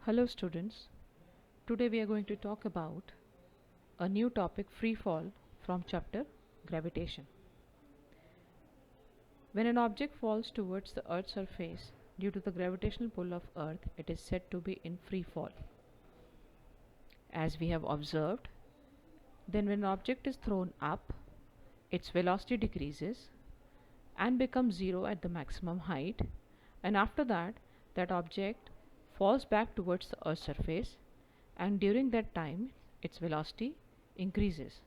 Hello students, today we are going to talk about a new topic, free fall, from chapter gravitation. When an object falls towards the earth's surface due to the gravitational pull of earth, it is said to be in free fall. As we have observed, then when an object is thrown up, its velocity decreases and becomes zero at the maximum height, and after that, that object falls back towards the earth's surface, and during that time its velocity increases.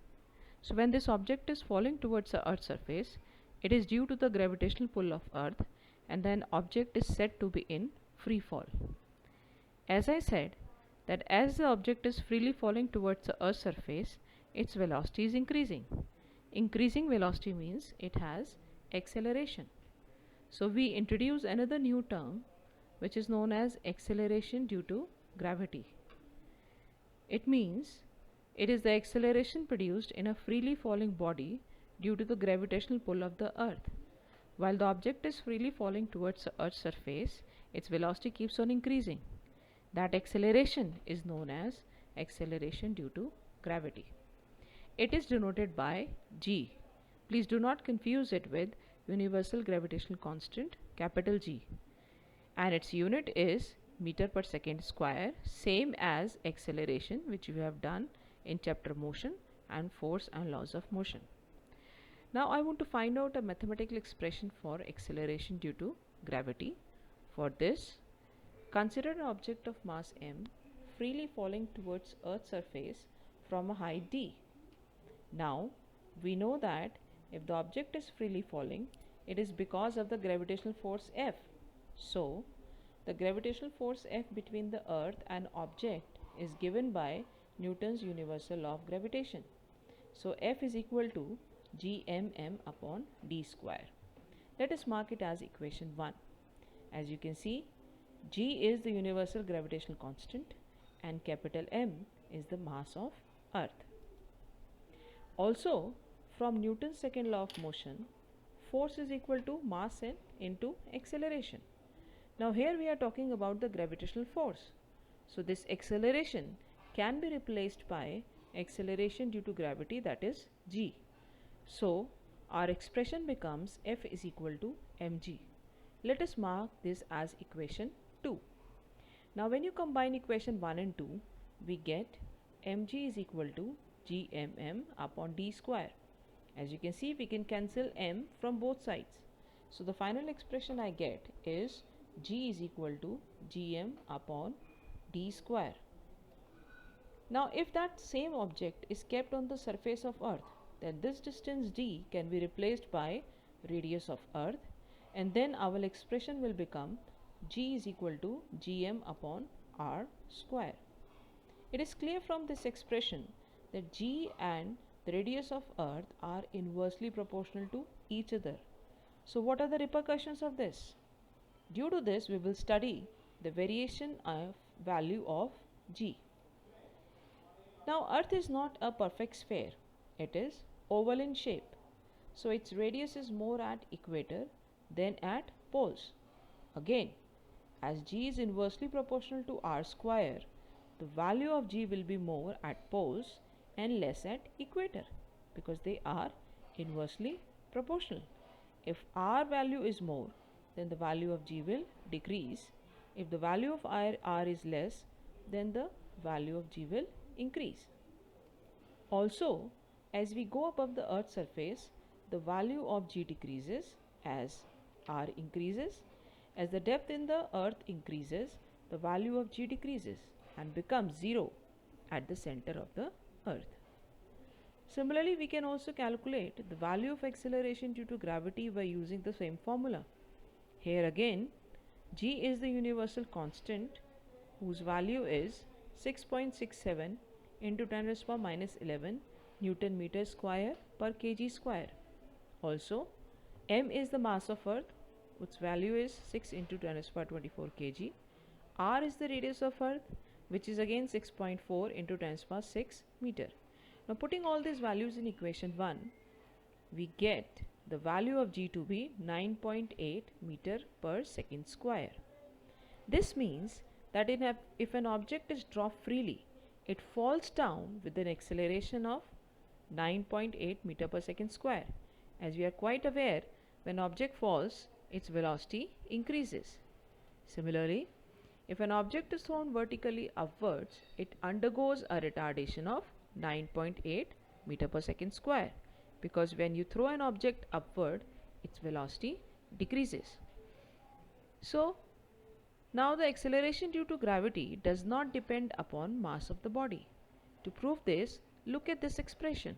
So when this object is falling towards the earth's surface, it is due to the gravitational pull of earth, and then object is said to be in free fall. As I said, that as the object is freely falling towards the earth's surface, its velocity is increasing. Increasing velocity means it has acceleration. So we introduce another new term which is known as acceleration due to gravity. It means it is the acceleration produced in a freely falling body due to the gravitational pull of the earth. While the object is freely falling towards the earth's surface, its velocity keeps on increasing. That acceleration is known as acceleration due to gravity. It is denoted by g. Please do not confuse it with universal gravitational constant, capital G. And its unit is meter per second square, same as acceleration, which we have done in chapter motion and force and laws of motion. Now I want to find out a mathematical expression for acceleration due to gravity. For this, consider an object of mass m freely falling towards Earth's surface from a height d. Now we know that if the object is freely falling, it is because of the gravitational force F. So the gravitational force F between the earth and object is given by Newton's universal law of gravitation. So F is equal to gmm upon d square. Let us mark it as equation 1. As you can see, g is the universal gravitational constant and capital M is the mass of earth. Also, from Newton's second law of motion, force is equal to mass n into acceleration. Now here we are talking about the gravitational force. So this acceleration can be replaced by acceleration due to gravity, that is g. So our expression becomes F is equal to mg. Let us mark this as equation 2. Now when you combine equation 1 and 2, we get mg is equal to gmm upon d square. As you can see, we can cancel m from both sides. So the final expression I get is g is equal to gm upon d square. Now if that same object is kept on the surface of earth, then this distance d can be replaced by radius of earth, and then our expression will become g is equal to gm upon r square. It is clear from this expression that g and the radius of earth are inversely proportional to each other. So what are the repercussions of this? Due to this, we will study the variation of value of g. Now earth is not a perfect sphere. It is oval in shape. So its radius is more at equator than at poles. Again, as g is inversely proportional to r square, the value of g will be more at poles and less at equator because they are inversely proportional. If r value is more, then the value of g will decrease. If the value of r is less, then the value of g will increase. Also, as we go above the earth's surface, the value of g decreases as r increases. As the depth in the earth increases, the value of g decreases and becomes 0 at the center of the earth. Similarly, we can also calculate the value of acceleration due to gravity by using the same formula. Here again, g is the universal constant whose value is 6.67 into 10 raised to power minus 11 Newton meter square per kg square. Also, m is the mass of earth, whose value is 6 into 10 raised to power 24 kg. R is the radius of earth, which is again 6.4 into 10 raised to power 6 meter. Now putting all these values in equation 1, we get the value of g to be 9.8 meter per second square. This means that if an object is dropped freely, it falls down with an acceleration of 9.8 meter per second square. As we are quite aware, when object falls, its velocity increases. Similarly, if an object is thrown vertically upwards, it undergoes a retardation of 9.8 meter per second square, because when you throw an object upward, its velocity decreases. So, now the acceleration due to gravity does not depend upon mass of the body. To prove this, look at this expression.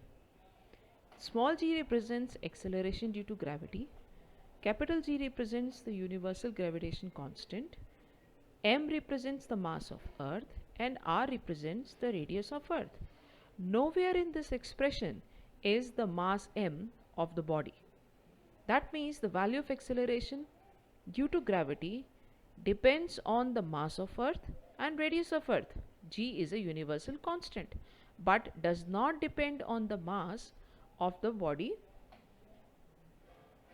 Small g represents acceleration due to gravity, capital G represents the universal gravitation constant, m represents the mass of Earth, and r represents the radius of Earth. Nowhere in this expression is the mass m of the body. That means the value of acceleration due to gravity depends on the mass of Earth and radius of Earth. G is a universal constant, but does not depend on the mass of the body.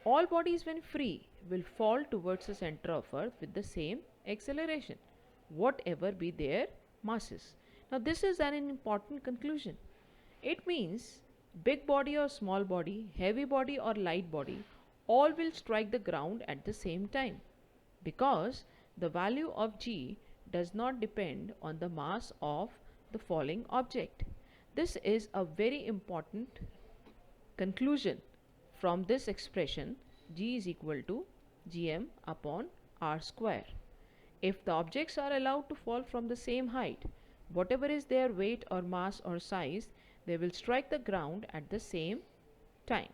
All bodies when free will fall towards the center of Earth with the same acceleration, whatever be their masses. Now this is an important conclusion. It means big body or small body, heavy body or light body, all will strike the ground at the same time, because the value of g does not depend on the mass of the falling object. This is a very important conclusion from this expression, g is equal to gm upon r square. If the objects are allowed to fall from the same height, whatever is their weight or mass or size, they will strike the ground at the same time.